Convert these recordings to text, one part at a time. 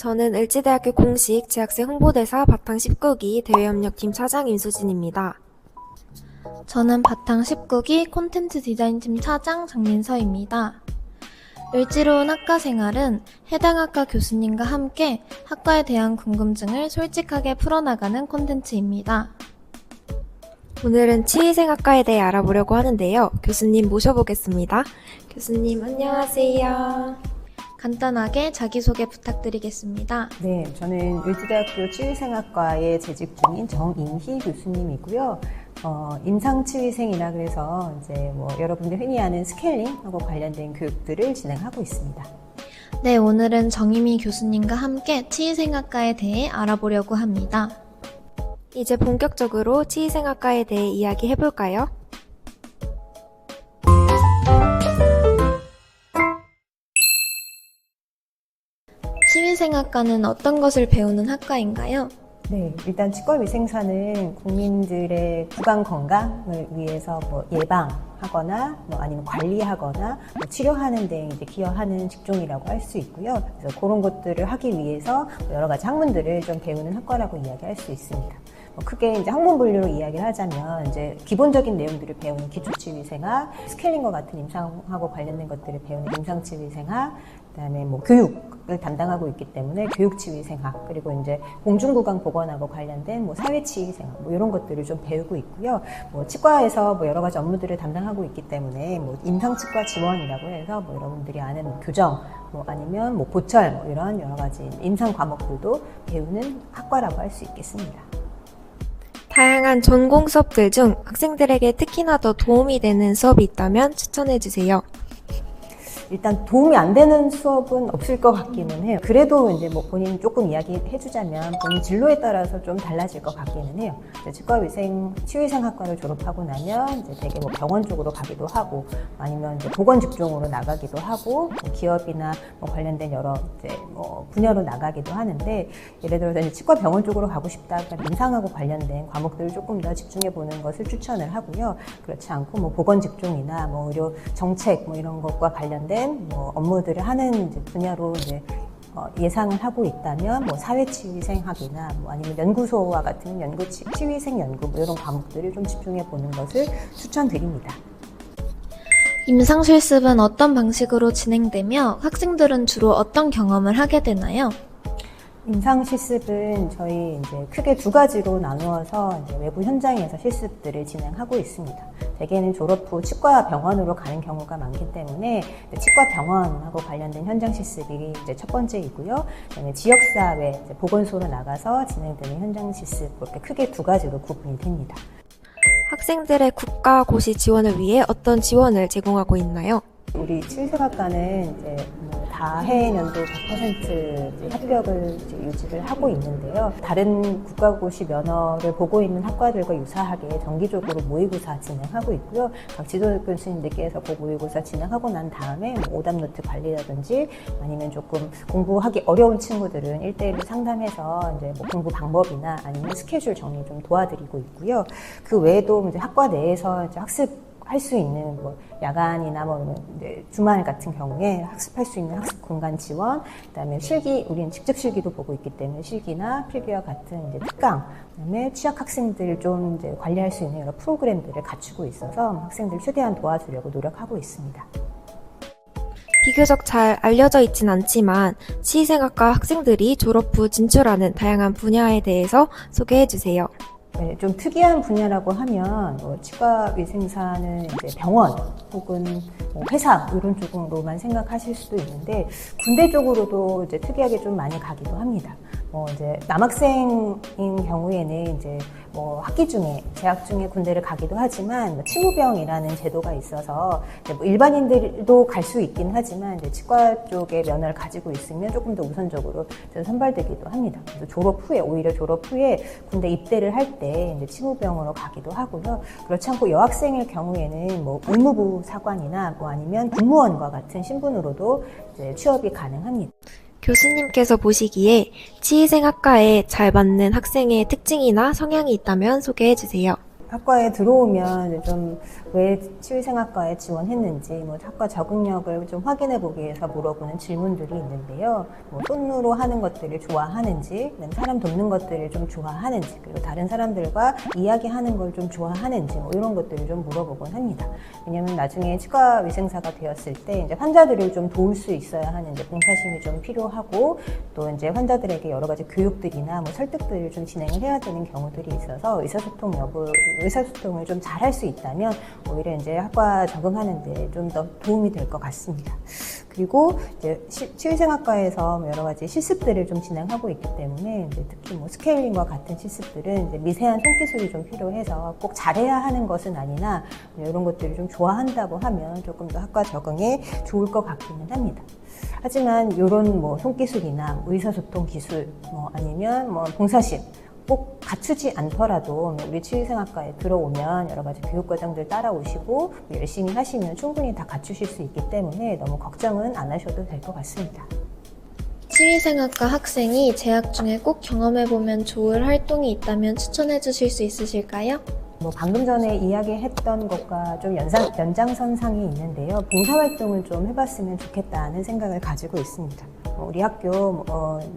저는 을지대학교 공식 재학생 홍보대사 바탕 19기 대외협력팀 차장 임수진입니다. 저는 바탕 19기 콘텐츠 디자인팀 차장 장민서입니다. 을지로 온 학과 생활은 해당 학과 교수님과 함께 학과에 대한 궁금증을 솔직하게 풀어나가는 콘텐츠입니다. 오늘은 치위생학과에 대해 알아보려고 하는데요. 교수님 모셔보겠습니다. 교수님 안녕하세요. 간단하게 자기소개 부탁드리겠습니다. 네, 저는 을지대학교 치위생학과에 재직 중인 정인희 교수님이고요. 임상치위생이라 그래서 이제 여러분들 흔히 아는 스케일링하고 관련된 교육들을 진행하고 있습니다. 네, 오늘은 정인희 교수님과 함께 치위생학과에 대해 알아보려고 합니다. 이제 본격적으로 치위생학과에 대해 이야기해볼까요? 치위생학과는 어떤 것을 배우는 학과인가요? 네, 일단 치과위생사는 국민들의 구강 건강을 위해서 예방하거나 아니면 관리하거나 치료하는 데 이제 기여하는 직종이라고 할 수 있고요. 그래서 그런 것들을 하기 위해서 여러 가지 학문들을 좀 배우는 학과라고 이야기할 수 있습니다. 크게 이제 학문 분류로 이야기를 하자면 이제 기본적인 내용들을 배우는 기초치위생학, 스케일링과 같은 임상하고 관련된 것들을 배우는 임상치위생학, 그다음에 교육을 담당하고 있기 때문에 교육치위생학, 그리고 이제 공중구강 보건하고 관련된 사회치위생학 이런 것들을 좀 배우고 있고요. 치과에서 여러 가지 업무들을 담당하고 있기 때문에 임상치과 지원이라고 해서 여러분들이 아는 교정 아니면 보철 이런 여러 가지 임상 과목들도 배우는 학과라고 할 수 있겠습니다. 다양한 전공 수업들 중 학생들에게 특히나 더 도움이 되는 수업이 있다면 추천해주세요. 일단 도움이 안 되는 수업은 없을 것 같기는 해요. 그래도 이제 본인 조금 이야기해주자면 본인 진로에 따라서 좀 달라질 것 같기는 해요. 치과위생학과를 졸업하고 나면 이제 되게 병원 쪽으로 가기도 하고 아니면 이제 보건 직종으로 나가기도 하고 기업이나 관련된 여러 이제 분야로 나가기도 하는데 예를 들어서 이제 치과 병원 쪽으로 가고 싶다. 그러니까 임상하고 관련된 과목들을 조금 더 집중해 보는 것을 추천을 하고요. 그렇지 않고 보건 직종이나 의료 정책 이런 것과 관련된 업무들을 하는 이제 분야로 이제 예상을 하고 있다면 사회치위생학이나 아니면 연구소와 같은 치위생 연구 이런 과목들을 좀 집중해 보는 것을 추천드립니다. 임상 실습은 어떤 방식으로 진행되며 학생들은 주로 어떤 경험을 하게 되나요? 임상 실습은 저희 이제 크게 두 가지로 나누어서 이제 외부 현장에서 실습들을 진행하고 있습니다. 대개는 졸업 후 치과 병원으로 가는 경우가 많기 때문에 치과 병원하고 관련된 현장 실습이 이제 첫 번째이고요. 그다음에 지역사회, 보건소로 나가서 진행되는 현장 실습 그렇게 크게 두 가지로 구분이 됩니다. 학생들의 국가 고시 지원을 위해 어떤 지원을 제공하고 있나요? 우리 치위생학과는 이제 다해 년도 100% 합격을 이제 유지를 하고 있는데요. 다른 국가고시 면허를 보고 있는 학과들과 유사하게 정기적으로 모의고사 진행하고 있고요. 각 지도 교수님들께서 그 모의고사 진행하고 난 다음에 오답노트 관리라든지 아니면 조금 공부하기 어려운 친구들은 1대1로 상담해서 이제 공부 방법이나 아니면 스케줄 정리 좀 도와드리고 있고요. 그 외에도 이제 학과 내에서 이제 학습할 수 있는 야간이나 이제 주말 같은 경우에 학습할 수 있는 학습 공간 지원, 그다음에 실기, 우리는 직접 실기도 보고 있기 때문에 실기나 필기와 같은 이제 특강, 그다음에 취약 학생들 좀 이제 관리할 수 있는 여러 프로그램들을 갖추고 있어서 학생들 최대한 도와주려고 노력하고 있습니다. 비교적 잘 알려져 있진 않지만 치위생학과 학생들이 졸업 후 진출하는 다양한 분야에 대해서 소개해주세요. 네, 좀 특이한 분야라고 하면 치과위생사는 이제 병원 혹은 회사 이런 쪽으로만 생각하실 수도 있는데 군대 쪽으로도 이제 특이하게 좀 많이 가기도 합니다. 이제 남학생인 경우에는 이제 학기 중에 재학 중에 군대를 가기도 하지만 치무병이라는 제도가 있어서 일반인들도 갈 수 있긴 하지만 이제 치과 쪽의 면허를 가지고 있으면 조금 더 우선적으로 선발되기도 합니다. 그래서 오히려 졸업 후에 군대 입대를 할 때 치무병으로 가기도 하고요. 그렇지 않고 여학생일 경우에는 의무부 사관이나 아니면 군무원과 같은 신분으로도 이제 취업이 가능합니다. 교수님께서 보시기에 치위생학과에 잘 맞는 학생의 특징이나 성향이 있다면 소개해주세요. 학과에 들어오면 좀 왜 치유생학과에 지원했는지, 뭐 학과 적응력을 좀 확인해 보기 위해서 물어보는 질문들이 있는데요. 뭐 손으로 하는 것들을 좋아하는지, 사람 돕는 것들을 좀 좋아하는지, 그리고 다른 사람들과 이야기하는 걸 좀 좋아하는지, 뭐 이런 것들을 좀 물어보곤 합니다. 왜냐면 나중에 치과위생사가 되었을 때 이제 환자들을 좀 도울 수 있어야 하는 이제 봉사심이 좀 필요하고, 또 이제 환자들에게 여러 가지 교육들이나 뭐 설득들을 좀 진행을 해야 되는 경우들이 있어서 의사소통을 좀 잘할 수 있다면 오히려 이제 학과 적응하는데 좀 더 도움이 될 것 같습니다. 그리고 이제 치유생학과에서 여러 가지 실습들을 좀 진행하고 있기 때문에 이제 특히 뭐 스케일링과 같은 실습들은 이제 미세한 손기술이 좀 필요해서 꼭 잘해야 하는 것은 아니나 이런 것들을 좀 좋아한다고 하면 조금 더 학과 적응에 좋을 것 같기는 합니다. 하지만 이런 뭐 손기술이나 의사소통 기술, 뭐 아니면 뭐 봉사심 꼭 갖추지 않더라도 우리 치유생학과에 들어오면 여러 가지 교육과정들 따라오시고 열심히 하시면 충분히 다 갖추실 수 있기 때문에 너무 걱정은 안 하셔도 될 것 같습니다. 치위생학과 학생이 재학 중에 꼭 경험해보면 좋을 활동이 있다면 추천해 주실 수 있으실까요? 뭐 방금 전에 이야기했던 것과 좀 연장선상이 있는데요. 봉사활동을 좀 해봤으면 좋겠다는 생각을 가지고 있습니다. 우리 학교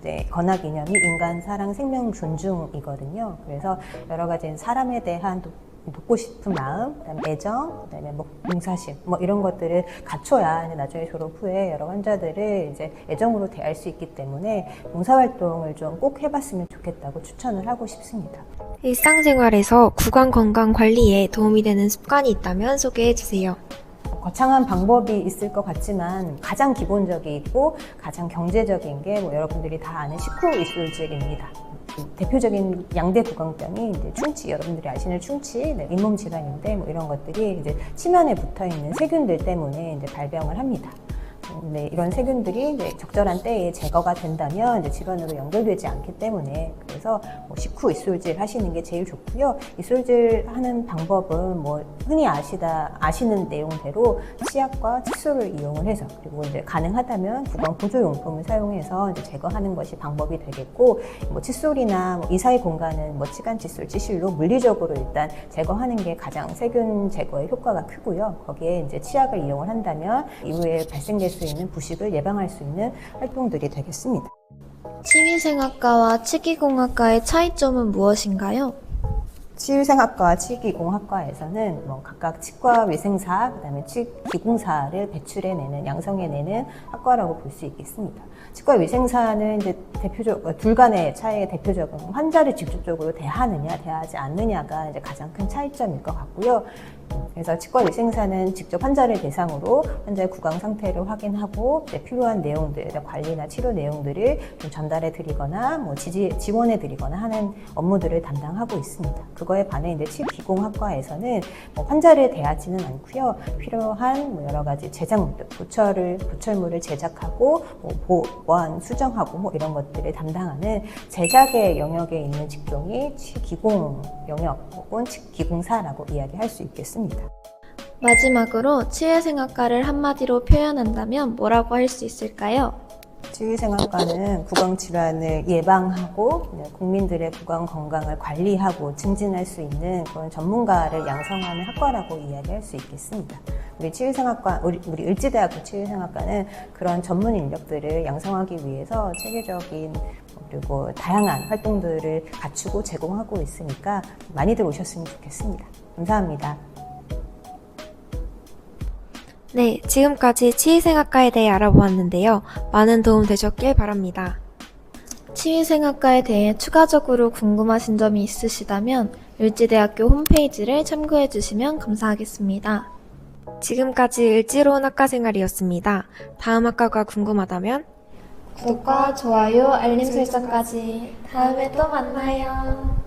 이제 건화 기념이 인간 사랑 생명 존중이거든요. 그래서 여러 가지 사람에 대한 돕고 싶은 마음, 그다음에 애정, 그다음에 뭐 봉사심, 뭐 이런 것들을 갖춰야 나중에 졸업 후에 여러 환자들을 이제 애정으로 대할 수 있기 때문에 봉사활동을 좀 꼭 해봤으면 좋겠다고 추천을 하고 싶습니다. 일상생활에서 구강 건강 관리에 도움이 되는 습관이 있다면 소개해 주세요. 거창한 방법이 있을 것 같지만 가장 기본적이고 가장 경제적인 게 뭐 여러분들이 다 아는 식후이술질입니다. 대표적인 양대 구강병이 이제 충치, 여러분들이 아시는 충치, 잇몸 질환인데 뭐 이런 것들이 이제 치면에 붙어 있는 세균들 때문에 이제 발병을 합니다. 네, 이런 세균들이 이제 적절한 때에 제거가 된다면 이제 질환으로 연결되지 않기 때문에 그래서 뭐 식후 이솔질 하시는 게 제일 좋고요. 이솔질 하는 방법은 뭐 흔히 아시는 내용대로 치약과 칫솔을 이용을 해서 그리고 이제 가능하다면 구강 보조 용품을 사용해서 이제 제거하는 것이 방법이 되겠고 뭐 칫솔이나 뭐 이 사이 공간은 뭐 치간 칫솔, 치실로 물리적으로 일단 제거하는 게 가장 세균 제거에 효과가 크고요. 거기에 이제 치약을 이용을 한다면 이후에 발생될 수 있는 부식을 예방할 수 있는 활동들이 되겠습니다. 치위생학과와 치기공학과의 차이점은 무엇인가요? 치유생학과와 치기공학과에서는 뭐 각각 치과위생사, 그다음에 치기공사를 배출해내는, 양성해내는 학과라고 볼 수 있겠습니다. 치과위생사는 이제 둘 간의 차이의 대표적인 환자를 직접적으로 대하느냐, 대하지 않느냐가 이제 가장 큰 차이점일 것 같고요. 그래서 치과위생사는 직접 환자를 대상으로 환자의 구강 상태를 확인하고 필요한 내용들, 관리나 치료 내용들을 좀 전달해 드리거나 뭐 지원해 드리거나 하는 업무들을 담당하고 있습니다. 그거에 반해 이제 치기공학과에서는 뭐 환자를 대하지는 않고요. 필요한 뭐 여러 가지 제작물들, 보철물을 제작하고 뭐 보완, 수정하고 뭐 이런 것들을 담당하는 제작의 영역에 있는 직종이 치기공 영역 혹은 치기공사라고 이야기할 수 있겠습니다. 마지막으로 치위생학과를 한마디로 표현한다면 뭐라고 할 수 있을까요? 치유생학과는 구강질환을 예방하고 국민들의 구강 건강을 관리하고 증진할 수 있는 그런 전문가를 양성하는 학과라고 이야기할 수 있겠습니다. 우리 치유생학과, 우리 을지대학교 치유생학과는 그런 전문 인력들을 양성하기 위해서 체계적인 그리고 다양한 활동들을 갖추고 제공하고 있으니까 많이들 오셨으면 좋겠습니다. 감사합니다. 네, 지금까지 치위생학과에 대해 알아보았는데요. 많은 도움 되셨길 바랍니다. 치위생학과에 대해 추가적으로 궁금하신 점이 있으시다면 을지대학교 홈페이지를 참고해 주시면 감사하겠습니다. 지금까지 을지로운 학과생활이었습니다. 다음 학과가 궁금하다면 구독과 좋아요, 알림 설정까지 다음에 또 만나요.